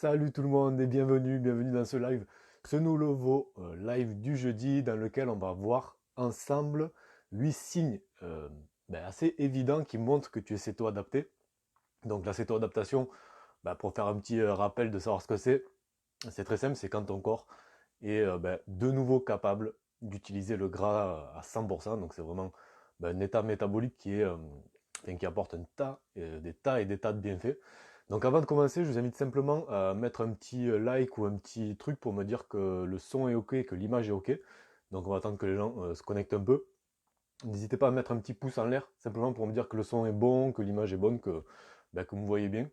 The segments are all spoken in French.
Salut tout le monde et bienvenue dans ce live, ce nouveau live du jeudi dans lequel on va voir ensemble 8 signes assez évidents qui montrent que tu es céto-adapté. Donc la céto-adaptation, pour faire un petit rappel de savoir ce que c'est très simple, c'est quand ton corps est de nouveau capable d'utiliser le gras à 100%. Donc c'est vraiment un état métabolique qui apporte des tas et des tas de bienfaits. Donc avant de commencer, je vous invite simplement à mettre un petit like ou un petit truc pour me dire que le son est ok, que l'image est ok. Donc on va attendre que les gens se connectent un peu. N'hésitez pas à mettre un petit pouce en l'air, simplement pour me dire que le son est bon, que l'image est bonne, que vous me voyez bien.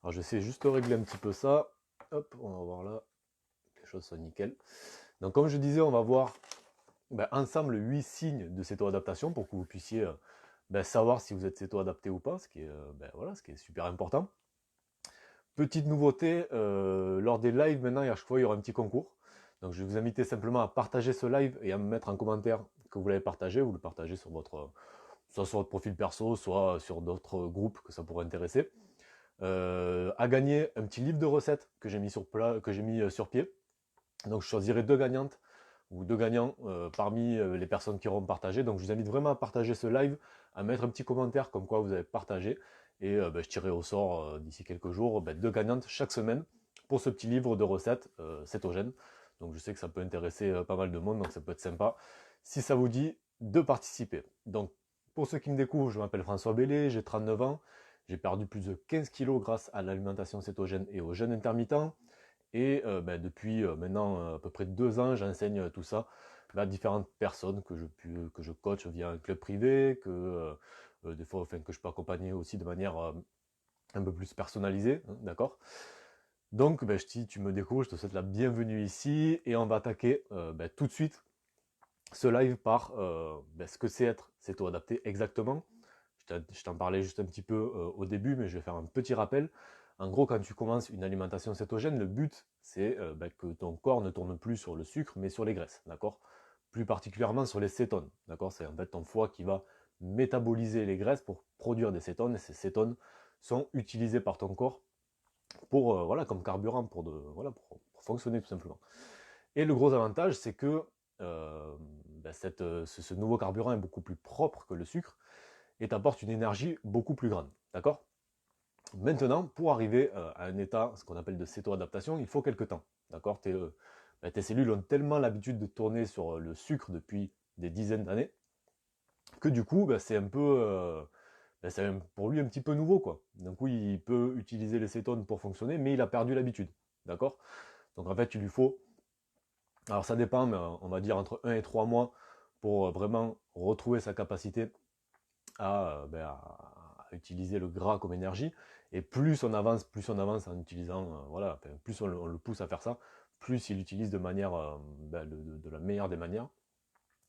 Alors je vais juste régler un petit peu ça. Hop, on va voir là, les choses sont nickel. Donc comme je disais, on va voir ensemble 8 signes de céto-adaptation pour que vous puissiez savoir si vous êtes céto-adapté ou pas, ce qui est super important. Petite nouveauté, lors des lives maintenant, à chaque fois, il y aura un petit concours. Donc je vais vous inviter simplement à partager ce live et à me mettre en commentaire que vous l'avez partagé. Vous le partagez soit sur votre profil perso, soit sur d'autres groupes que ça pourrait intéresser. À gagner un petit livre de recettes que j'ai mis sur pied. Donc je choisirai deux gagnantes ou deux gagnants parmi les personnes qui auront partagé. Donc je vous invite vraiment à partager ce live, à mettre un petit commentaire comme quoi vous avez partagé. Et je tirerai au sort d'ici quelques jours deux gagnantes chaque semaine pour ce petit livre de recettes cétogène. Donc je sais que ça peut intéresser pas mal de monde, donc ça peut être sympa si ça vous dit de participer. Donc pour ceux qui me découvrent, je m'appelle François Bellé, j'ai 39 ans, j'ai perdu plus de 15 kilos grâce à l'alimentation cétogène et au jeûne intermittent. Et depuis maintenant à peu près 2 ans, j'enseigne tout ça à différentes personnes que je coach via un club privé, des fois que je peux accompagner aussi de manière un peu plus personnalisée, hein, d'accord. Donc si tu me découvres, je te souhaite la bienvenue ici et on va attaquer tout de suite ce live par ce que c'est être céto-adapté exactement. Je t'en parlais juste un petit peu au début, mais je vais faire un petit rappel. En gros, quand tu commences une alimentation cétogène, le but, c'est que ton corps ne tourne plus sur le sucre, mais sur les graisses, d'accord. Plus particulièrement sur les cétones, d'accord. C'est en fait ton foie qui va métaboliser les graisses pour produire des cétones, et ces cétones sont utilisées par ton corps pour, comme carburant, pour fonctionner tout simplement. Et le gros avantage, c'est que ce nouveau carburant est beaucoup plus propre que le sucre, et t'apporte une énergie beaucoup plus grande. D'accord. Maintenant, pour arriver à un état, ce qu'on appelle de céto-adaptation, il faut quelques temps. D'accord. Tes cellules ont tellement l'habitude de tourner sur le sucre depuis des dizaines d'années que du coup, c'est un peu, c'est pour lui un petit peu nouveau, quoi. Donc oui, il peut utiliser les cétones pour fonctionner, mais il a perdu l'habitude. D'accord. Donc en fait, il lui faut, alors ça dépend, mais on va dire entre 1 et 3 mois pour vraiment retrouver sa capacité à utiliser le gras comme énergie. Et plus on avance en utilisant, plus on le pousse à faire ça, plus il l'utilise de manière, de la meilleure des manières,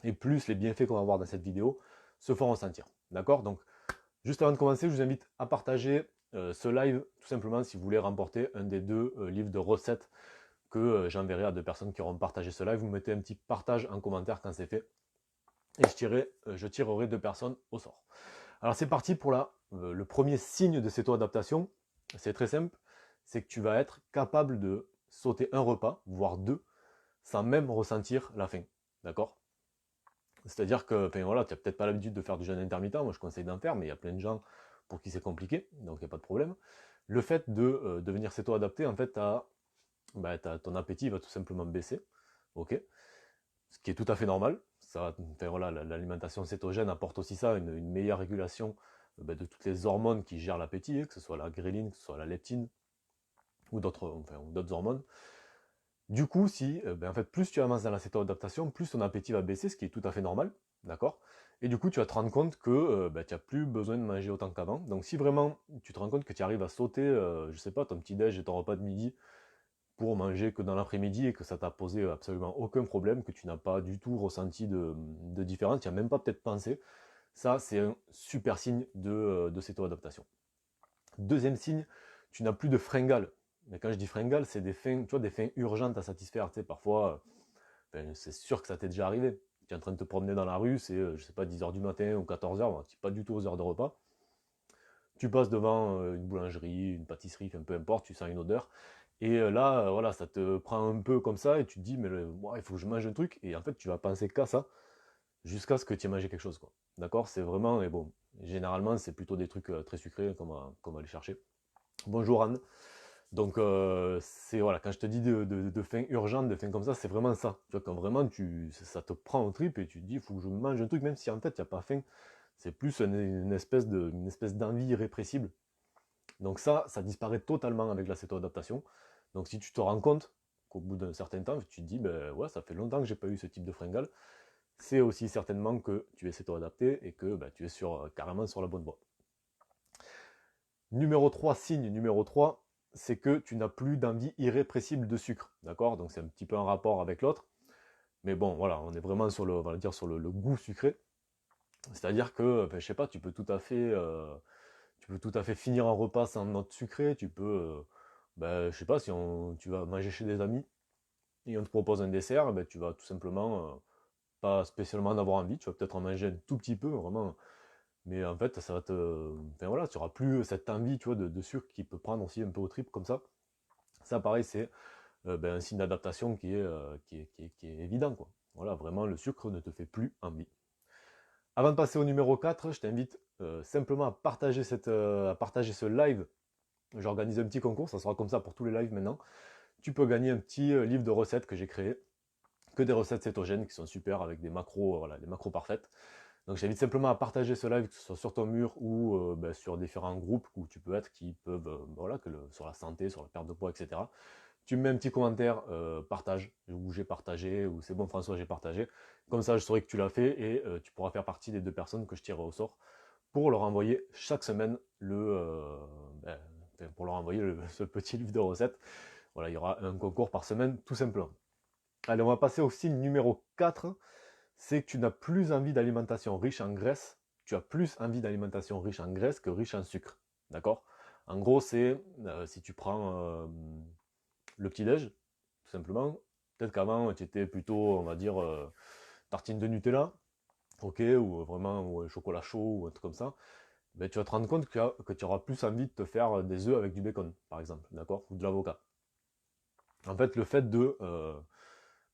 et plus les bienfaits qu'on va voir dans cette vidéo se font ressentir. D'accord. Donc, juste avant de commencer, je vous invite à partager ce live, tout simplement si vous voulez remporter un des deux livres de recettes que j'enverrai à deux personnes qui auront partagé ce live. Vous mettez un petit partage en commentaire quand c'est fait, et je tirerai deux personnes au sort. Alors c'est parti pour le premier signe de céto-adaptation. C'est très simple, c'est que tu vas être capable de sauter un repas, voire deux, sans même ressentir la faim. D'accord. C'est-à-dire que, tu n'as peut-être pas l'habitude de faire du jeûne intermittent, moi je conseille d'en faire, mais il y a plein de gens pour qui c'est compliqué, donc il n'y a pas de problème. Le fait de devenir céto-adapté, en fait, ton appétit va tout simplement baisser, ok, ce qui est tout à fait normal. L'alimentation cétogène apporte aussi ça, une meilleure régulation de toutes les hormones qui gèrent l'appétit, que ce soit la gréline, que ce soit la leptine ou d'autres hormones. Du coup, si en fait, plus tu avances dans la céto-adaptation, plus ton appétit va baisser, ce qui est tout à fait normal, d'accord. Et du coup, tu vas te rendre compte que tu n'as plus besoin de manger autant qu'avant. Donc si vraiment tu te rends compte que tu arrives à sauter, je sais pas, ton petit-déj et ton repas de midi pour manger que dans l'après-midi et que ça t'a posé absolument aucun problème, que tu n'as pas du tout ressenti de différence, tu n'as même pas peut-être pensé, ça c'est un super signe de céto-adaptation. Deuxième signe, tu n'as plus de fringales. Mais quand je dis fringales, c'est des fins, tu vois, des fins urgentes à satisfaire. Tu sais, parfois, c'est sûr que ça t'est déjà arrivé. Tu es en train de te promener dans la rue, c'est, je sais pas, 10h du matin ou 14h, bon, pas du tout aux heures de repas. Tu passes devant une boulangerie, une pâtisserie, peu importe, tu sens une odeur. Et là, voilà, ça te prend un peu comme ça et tu te dis, mais il faut que je mange un truc. Et en fait, tu vas penser qu'à ça jusqu'à ce que tu aies mangé quelque chose, quoi. D'accord? C'est vraiment, et bon, généralement, c'est plutôt des trucs très sucrés qu'on va aller chercher. Bonjour Anne. Donc, c'est voilà, quand je te dis de faim urgente, de faim comme ça, c'est vraiment ça. Tu vois, quand vraiment ça te prend au trip et tu te dis, il faut que je mange un truc, même si en fait, il n'y a pas faim. C'est plus une espèce d'envie irrépressible. Donc ça disparaît totalement avec la céto-adaptation. Donc si tu te rends compte qu'au bout d'un certain temps, tu te dis, ben ouais, ça fait longtemps que j'ai pas eu ce type de fringale, c'est aussi certainement que tu es céto-adapté et que ben, tu es carrément sur la bonne voie. Numéro 3, signe numéro 3, c'est que tu n'as plus d'envie irrépressible de sucre. D'accord? Donc c'est un petit peu un rapport avec l'autre. Mais bon, voilà, on est vraiment sur on va dire sur le goût sucré. C'est-à-dire que, ben, je sais pas, tu peux tout à fait finir un repas sans note sucrée. Tu peux, ben, je sais pas, si tu vas manger chez des amis et on te propose un dessert, ben, tu vas tout simplement pas spécialement en avoir envie. Tu vas peut-être en manger un tout petit peu, vraiment. Mais en fait, ça va enfin voilà, tu n'auras plus cette envie, tu vois, de sucre qui peut prendre aussi un peu au trip comme ça. Ça, pareil, c'est ben, un signe d'adaptation qui est évident, quoi. Voilà, vraiment, le sucre ne te fait plus envie. Avant de passer au numéro 4, je t'invite simplement à partager ce live. J'organise un petit concours, ça sera comme ça pour tous les lives maintenant. Tu peux gagner un petit livre de recettes que j'ai créé, que des recettes cétogènes qui sont super avec des macros, voilà, des macros parfaites. Donc j'invite simplement à partager ce live, que ce soit sur ton mur ou ben, sur différents groupes où tu peux être, qui peuvent, voilà, sur la santé, sur la perte de poids, etc. Tu me mets un petit commentaire, partage, ou j'ai partagé, ou c'est bon François, j'ai partagé. Comme ça, je saurai que tu l'as fait et tu pourras faire partie des 2 personnes que je tirerai au sort pour leur envoyer chaque semaine ben, pour leur envoyer ce petit livre de recettes. Voilà, il y aura un concours par semaine, tout simplement. Allez, on va passer au signe numéro 4, c'est que tu n'as plus envie d'alimentation riche en graisse, tu as plus envie d'alimentation riche en graisse que riche en sucre. D'accord? En gros, c'est si tu prends le petit-déj, tout simplement, peut-être qu'avant, tu étais plutôt, on va dire, tartine de Nutella, ok, ou vraiment ou un chocolat chaud ou un truc comme ça, ben, tu vas te rendre compte que tu auras plus envie de te faire des œufs avec du bacon, par exemple, d'accord, ou de l'avocat. En fait, le fait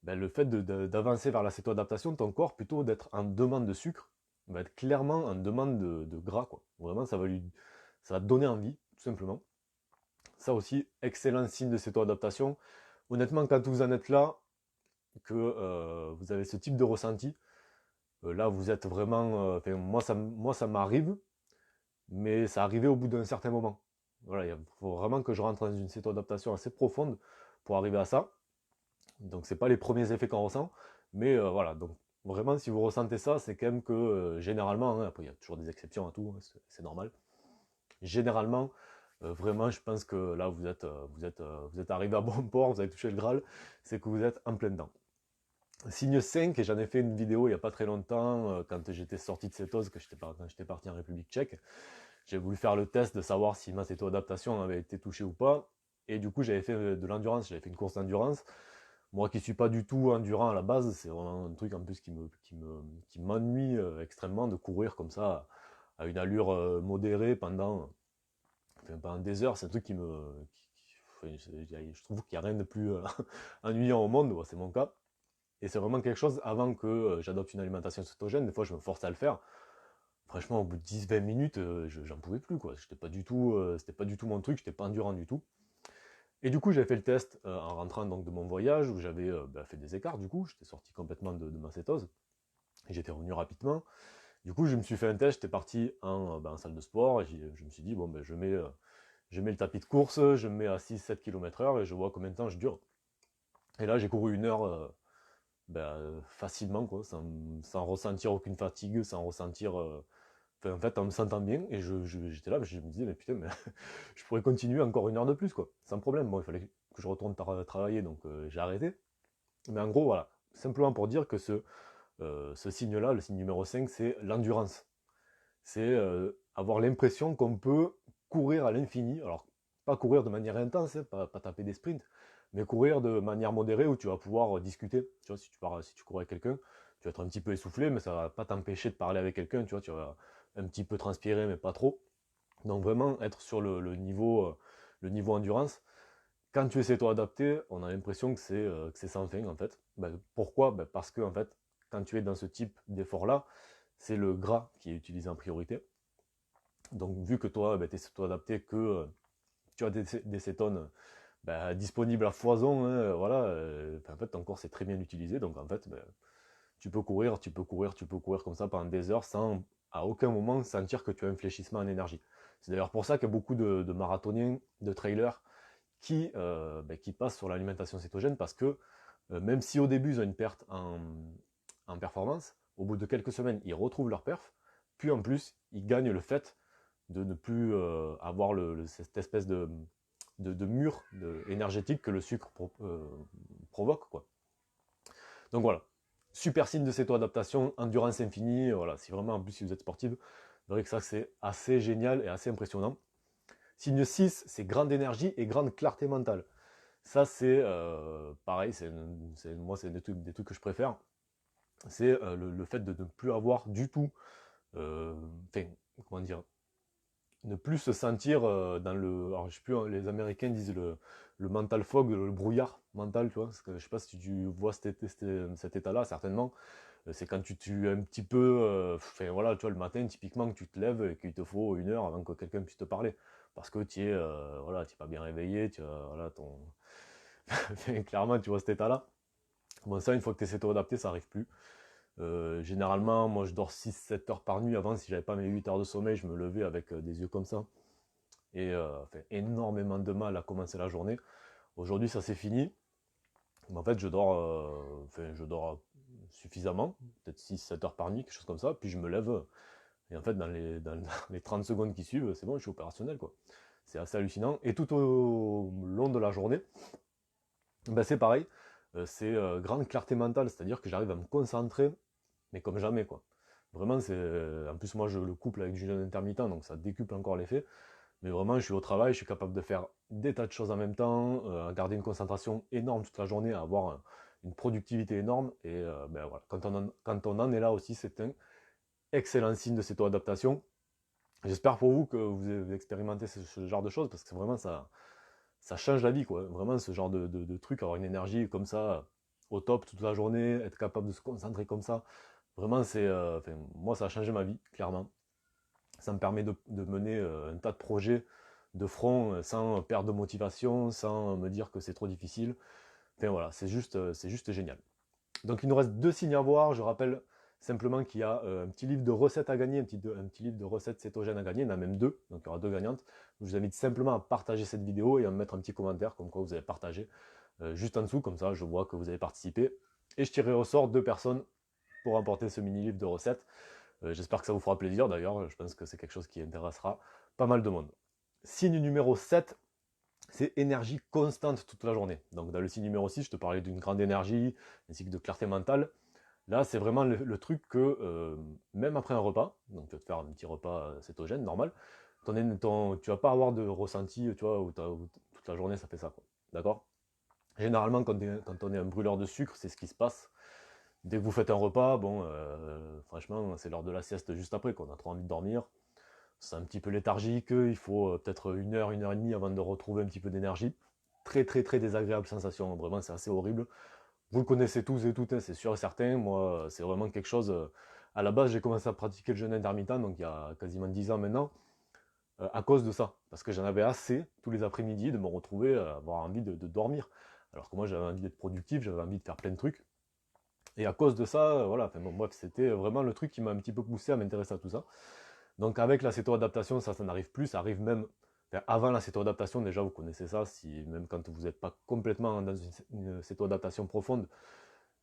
d'avancer vers la cétoadaptation, ton corps, plutôt d'être en demande de sucre, va être clairement en demande de gras, quoi. Vraiment, ça va te donner envie, tout simplement. Ça aussi, excellent signe de cétoadaptation. Honnêtement, quand vous en êtes là, que vous avez ce type de ressenti, là, vous êtes vraiment... moi, ça m'arrive, mais ça arrivait au bout d'un certain moment. Voilà, il faut vraiment que je rentre dans une cétoadaptation assez profonde pour arriver à ça. Donc c'est pas les premiers effets qu'on ressent, mais voilà, donc vraiment si vous ressentez ça, c'est quand même que généralement, hein, après il y a toujours des exceptions à tout, hein, c'est normal. Généralement, vraiment je pense que là vous êtes arrivé à bon port, vous avez touché le Graal, c'est que vous êtes en plein dedans. Signe 5, et j'en ai fait une vidéo il n'y a pas très longtemps, quand j'étais sorti de cétose, quand j'étais parti en République tchèque. J'ai voulu faire le test de savoir si ma céto-adaptation avait été touchée ou pas. Et du coup, j'avais fait de l'endurance, j'avais fait une course d'endurance. Moi qui suis pas du tout endurant à la base, c'est vraiment un truc en plus qui m'ennuie extrêmement de courir comme ça à une allure modérée pendant des heures. C'est un truc je trouve qu'il n'y a rien de plus ennuyant au monde, bon, c'est mon cas. Et c'est vraiment quelque chose, avant que j'adopte une alimentation cétogène, des fois je me force à le faire. Franchement, au bout de 10-20 minutes, j'en pouvais plus, quoi. C'était pas du tout mon truc, j'étais pas endurant du tout. Et du coup, j'ai fait le test en rentrant donc, de mon voyage où j'avais fait des écarts. Du coup, j'étais sorti complètement de ma cétose et j'étais revenu rapidement. Du coup, je me suis fait un test, j'étais parti en salle de sport et je me suis dit, bon, ben, je mets le tapis de course, je me mets à 6-7 km/h et je vois combien de temps je dure. Et là, j'ai couru 1 heure facilement, quoi, sans ressentir aucune fatigue, sans ressentir. En fait, en me sentant bien, et j'étais là, je me disais, mais putain, mais je pourrais continuer encore 1 heure de plus, quoi, sans problème. Bon, il fallait que je retourne travailler, donc j'ai arrêté. Mais en gros, voilà, simplement pour dire que ce signe-là, le signe numéro 5, c'est l'endurance. C'est avoir l'impression qu'on peut courir à l'infini. Alors, pas courir de manière intense, hein, pas taper des sprints, mais courir de manière modérée où tu vas pouvoir discuter. Tu vois, si tu cours avec quelqu'un, tu vas être un petit peu essoufflé, mais ça va pas t'empêcher de parler avec quelqu'un. Tu vois, tu vas un petit peu transpirer, mais pas trop. Donc vraiment être sur le niveau endurance. quand tu es céto-adapté, on a l'impression que c'est sans fin en fait. Pourquoi? Parce que en fait, quand tu es dans ce type d'effort-là, c'est le gras qui est utilisé en priorité. Donc vu que toi, tu es céto-adapté, que tu as des cétones disponibles à foison, hein, voilà, en fait ton corps c'est très bien utilisé, donc en fait tu peux courir, tu peux courir, tu peux courir comme ça pendant des heures sans à aucun moment sentir que tu as un fléchissement en énergie. C'est d'ailleurs pour ça qu'il y a beaucoup de marathoniens, de trailers qui passent sur l'alimentation cétogène parce que même si au début ils ont une perte en performance, au bout de quelques semaines ils retrouvent leur perf, puis en plus ils gagnent le fait de ne plus avoir cette espèce de mur énergétique que le sucre provoque, quoi. Donc voilà, super signe de céto-adaptation, endurance infinie, voilà, si vraiment en plus si vous êtes sportif, vous verrez que ça c'est assez génial et assez impressionnant. Signe 6, c'est grande énergie et grande clarté mentale. Ça c'est pareil, moi c'est des trucs que je préfère. C'est le fait de ne plus avoir du tout, comment dire, ne plus se sentir dans le. Alors, je sais plus, hein, les Américains disent le mental fog, le brouillard mental, tu vois. Parce que, je sais pas si tu vois cet état-là, certainement. C'est quand tu es un petit peu. Voilà, tu vois, le matin, typiquement, que tu te lèves et qu'il te faut 1 heure avant que quelqu'un puisse te parler. Parce que tu es, voilà, tu es pas bien réveillé, tu as, voilà, ton. Clairement, tu vois cet état-là. Bon, ça, une fois que tu es s'auto-adapté, ça arrive plus. Généralement, moi, je dors 6-7 heures par nuit. Avant, si j'avais pas mes 8 heures de sommeil, je me levais avec des yeux comme ça et énormément de mal à commencer la journée. Aujourd'hui, ça c'est fini. Mais en fait, je dors suffisamment, peut-être 6-7 heures par nuit, quelque chose comme ça. Puis je me lève et en fait, dans les 30 secondes qui suivent, c'est bon, je suis opérationnel, quoi. C'est assez hallucinant. Et tout au long de la journée, c'est pareil. C'est grande clarté mentale, c'est-à-dire que j'arrive à me concentrer, mais comme jamais, quoi. Vraiment, en plus, moi, je le couple avec du jeûne intermittent, donc ça décuple encore l'effet. Mais vraiment, je suis au travail, je suis capable de faire des tas de choses en même temps, à garder une concentration énorme toute la journée, à avoir une productivité énorme. Et voilà, quand on en est là aussi, c'est un excellent signe de cette adaptation. J'espère pour vous que vous expérimentez ce genre de choses, parce que vraiment, ça change la vie, quoi. Vraiment, ce genre de truc, avoir une énergie comme ça, au top toute la journée, être capable de se concentrer comme ça. Vraiment, moi, ça a changé ma vie, clairement. Ça me permet de mener un tas de projets de front sans perdre de motivation, sans me dire que c'est trop difficile. Enfin voilà, c'est juste génial. Donc il nous reste 2 signes à voir. Je rappelle simplement qu'il y a un petit livre de recettes à gagner, un petit livre de recettes cétogènes à gagner. Il y en a même 2, donc il y aura 2 gagnantes. Je vous invite simplement à partager cette vidéo et à me mettre un petit commentaire comme quoi vous avez partagé juste en dessous, comme ça je vois que vous avez participé. Et je tirerai au sort 2 personnes pour remporter ce mini-livre de recettes. J'espère que ça vous fera plaisir d'ailleurs, je pense que c'est quelque chose qui intéressera pas mal de monde. Signe numéro 7, c'est énergie constante toute la journée. Donc dans le signe numéro 6, je te parlais d'une grande énergie ainsi que de clarté mentale. Là, c'est vraiment le truc que même après un repas, donc tu vas te faire un petit repas cétogène normal, tu vas pas avoir de ressenti, tu vois, où toute la journée ça fait ça, quoi. D'accord? Généralement, quand on est un brûleur de sucre, c'est ce qui se passe. Dès que vous faites un repas, bon, franchement, c'est l'heure de la sieste juste après, qu'on a trop envie de dormir. C'est un petit peu léthargique, il faut peut-être 1 heure et demie avant de retrouver un petit peu d'énergie. Très très très désagréable sensation, vraiment c'est assez horrible. Vous le connaissez tous et toutes, hein, c'est sûr et certain. Moi, c'est vraiment quelque chose. À la base, j'ai commencé à pratiquer le jeûne intermittent, donc il y a quasiment 10 ans maintenant, à cause de ça. Parce que j'en avais assez tous les après-midi de me retrouver à avoir envie de dormir. Alors que moi, j'avais envie d'être productif, j'avais envie de faire plein de trucs. Et à cause de ça, voilà, enfin, bon, bref, c'était vraiment le truc qui m'a un petit peu poussé à m'intéresser à tout ça. Donc avec la céto-adaptation, ça n'arrive plus, ça arrive même avant la céto-adaptation, déjà vous connaissez ça, même quand vous n'êtes pas complètement dans une céto-adaptation profonde,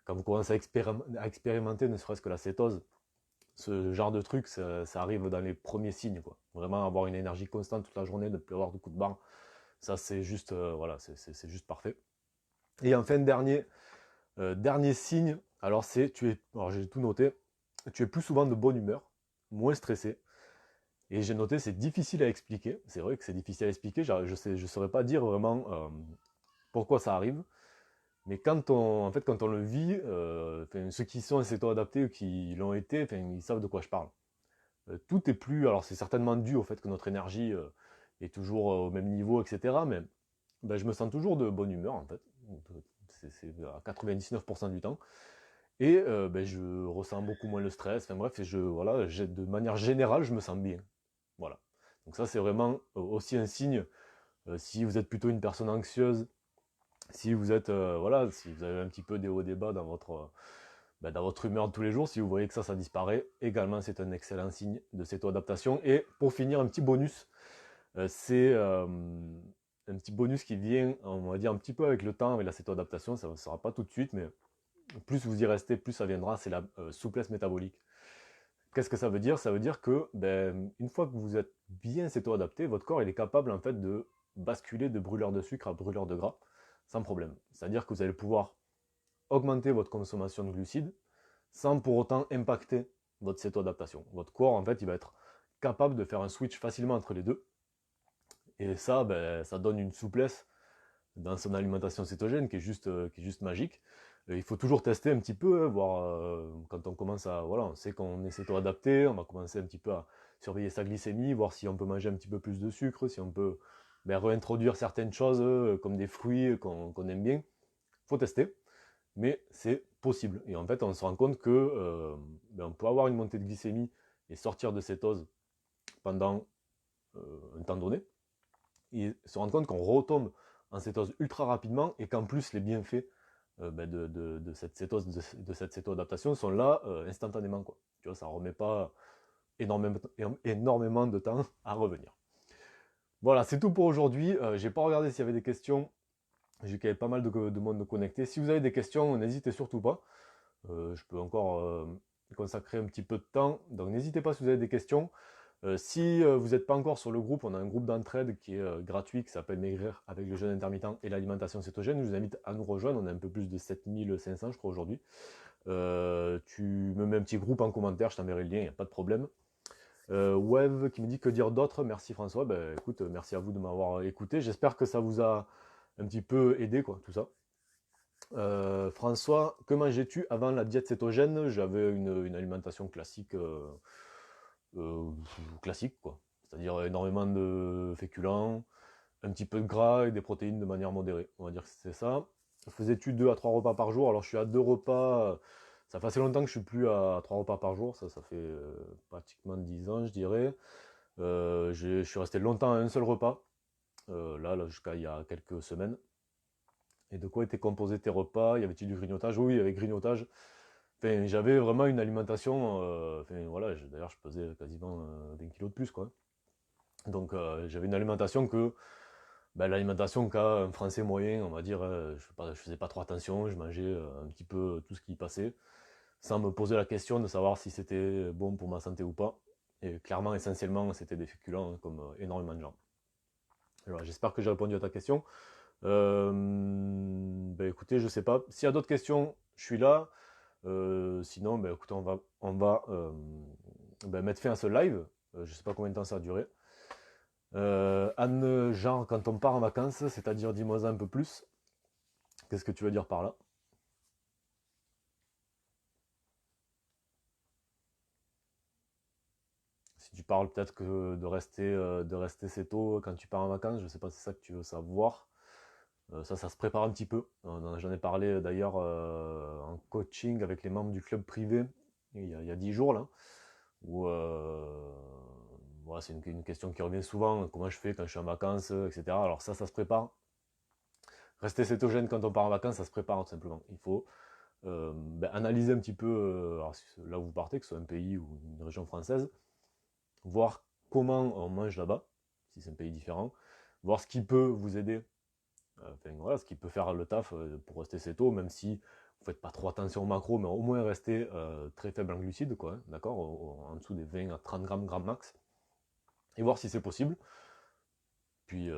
quand vous commencez à expérimenter ne serait-ce que la cétose, ce genre de truc, ça arrive dans les premiers signes, quoi. Vraiment avoir une énergie constante toute la journée, ne plus avoir de coups de barre, ça c'est juste, voilà, c'est juste parfait. Et enfin, dernier signe, alors j'ai tout noté, tu es plus souvent de bonne humeur, moins stressé. Et j'ai noté, c'est difficile à expliquer. C'est vrai que c'est difficile à expliquer. Je saurais pas dire vraiment pourquoi ça arrive. Mais quand on le vit, ceux qui sont acéto-adaptés ou qui l'ont été, ils savent de quoi je parle. Tout est plus. Alors c'est certainement dû au fait que notre énergie est toujours au même niveau, etc. Mais ben, je me sens toujours de bonne humeur en fait. C'est à 99% du temps. Et ben, je ressens beaucoup moins le stress. Enfin bref, voilà, de manière générale, je me sens bien. Voilà. Donc ça, c'est vraiment aussi un signe. Si vous êtes plutôt une personne anxieuse, si vous êtes, voilà, si vous avez un petit peu des hauts et des bas dans votre humeur de tous les jours, si vous voyez que ça disparaît, également, c'est un excellent signe de cette adaptation. Et pour finir, un petit bonus, c'est un petit bonus qui vient, on va dire, un petit peu avec le temps, avec la céto-adaptation. Ça ne sera pas tout de suite, mais plus vous y restez, plus ça viendra. C'est la souplesse métabolique. Qu'est-ce que ça veut dire? Ça veut dire que ben, une fois que vous êtes bien céto-adapté, votre corps il est capable en fait de basculer de brûleur de sucre à brûleur de gras sans problème. C'est-à-dire que vous allez pouvoir augmenter votre consommation de glucides sans pour autant impacter votre céto-adaptation. Votre corps en fait il va être capable de faire un switch facilement entre les deux. Et ça, ben, ça donne une souplesse dans son alimentation cétogène qui est juste magique. Il faut toujours tester un petit peu, hein, voir quand on commence à, voilà, on sait qu'on est céto-adapté, on va commencer un petit peu à surveiller sa glycémie, voir si on peut manger un petit peu plus de sucre, si on peut ben, réintroduire certaines choses comme des fruits qu'on aime bien. Il faut tester, mais c'est possible. Et en fait, on se rend compte que ben, on peut avoir une montée de glycémie et sortir de cétose pendant un temps donné, et se rendre compte qu'on retombe en cétose ultra rapidement et qu'en plus les bienfaits ben de cette cétose, de cette céto-adaptation sont là instantanément. Quoi. Tu vois, ça ne remet pas énormément de temps à revenir. Voilà, c'est tout pour aujourd'hui. J'ai pas regardé s'il y avait des questions. J'ai quand même pas mal de monde connecté. Si vous avez des questions, n'hésitez surtout pas. Je peux encore consacrer un petit peu de temps. Donc n'hésitez pas si vous avez des questions. Si vous n'êtes pas encore sur le groupe, on a un groupe d'entraide qui est gratuit, qui s'appelle Maigrir avec le jeûne intermittent et l'alimentation cétogène. Je vous invite à nous rejoindre. On est un peu plus de 7500, je crois, aujourd'hui. Tu me mets un petit groupe en commentaire, je t'enverrai le lien, il n'y a pas de problème. Wev qui me dit que dire d'autre. Merci François. Ben, écoute, merci à vous de m'avoir écouté. J'espère que ça vous a un petit peu aidé, quoi, tout ça. François, que mangeais-tu avant la diète cétogène? J'avais une alimentation classique, euh, classique quoi. C'est-à-dire énormément de féculents, un petit peu de gras et des protéines de manière modérée. On va dire que c'est ça. Faisais-tu 2 à 3 repas par jour? Alors je suis à 2 repas. Ça fait assez longtemps que je suis plus à 3 repas par jour. Ça fait pratiquement 10 ans, je dirais. Je suis resté longtemps à un seul repas. Là jusqu'à il y a quelques semaines. Et de quoi étaient composés tes repas? Y avait-il du grignotage? Oui, avec grignotage. Enfin, j'avais vraiment une alimentation. Enfin, voilà, d'ailleurs, je pesais quasiment 20 kilos de plus, quoi. Donc, j'avais une alimentation ben, l'alimentation qu'a un Français moyen, on va dire. Je faisais pas trop attention, je mangeais un petit peu tout ce qui passait, sans me poser la question de savoir si c'était bon pour ma santé ou pas. Et clairement, essentiellement, c'était des féculents, hein, comme énormément de gens. Alors, j'espère que j'ai répondu à ta question. Ben, écoutez, je sais pas. S'il y a d'autres questions, je suis là. Sinon, ben, écoutez, on va ben, mettre fin à ce live. Je sais pas combien de temps ça a duré. Anne, genre, quand on part en vacances, c'est-à-dire, dis-moi un peu plus. Qu'est-ce que tu veux dire par là? Si tu parles peut-être que de rester assez tôt quand tu pars en vacances, je sais pas si c'est ça que tu veux savoir. Ça se prépare un petit peu. J'en ai parlé d'ailleurs en coaching avec les membres du club privé il y a 10 jours là. Où, voilà, c'est une question qui revient souvent. Comment je fais quand je suis en vacances, etc. Alors ça se prépare. Rester cétogène quand on part en vacances, ça se prépare tout simplement. Il faut ben, analyser un petit peu alors, là où vous partez, que ce soit un pays ou une région française, voir comment on mange là-bas, si c'est un pays différent, voir ce qui peut vous aider, enfin, voilà, ce qui peut faire le taf pour rester céto, même si vous faites pas trop attention au macro, mais au moins rester très faible en glucides, quoi, hein, d'accord, en dessous des 20 à 30 grammes max, et voir si c'est possible, puis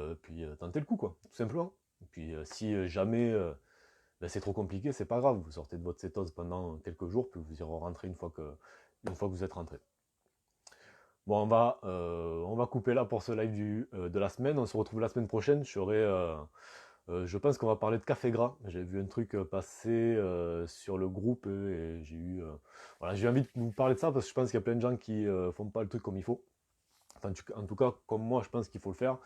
tenter le coup, quoi, tout simplement. Et puis si jamais ben, c'est trop compliqué, c'est pas grave, vous sortez de votre cétose pendant quelques jours, puis vous y rentrez une fois que vous êtes rentré. Bon, on va couper là pour ce live de la semaine. On se retrouve la semaine prochaine. Je pense qu'on va parler de café gras. J'ai vu un truc passer sur le groupe et voilà, j'ai envie de vous parler de ça parce que je pense qu'il y a plein de gens qui font pas le truc comme il faut. Enfin, en tout cas, comme moi, je pense qu'il faut le faire.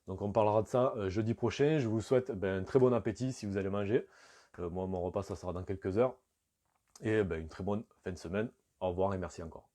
Donc on parlera de ça jeudi prochain. Je vous souhaite un très bon appétit si vous allez manger. Moi, mon repas, ça sera dans quelques heures. Et une très bonne fin de semaine. Au revoir et merci encore.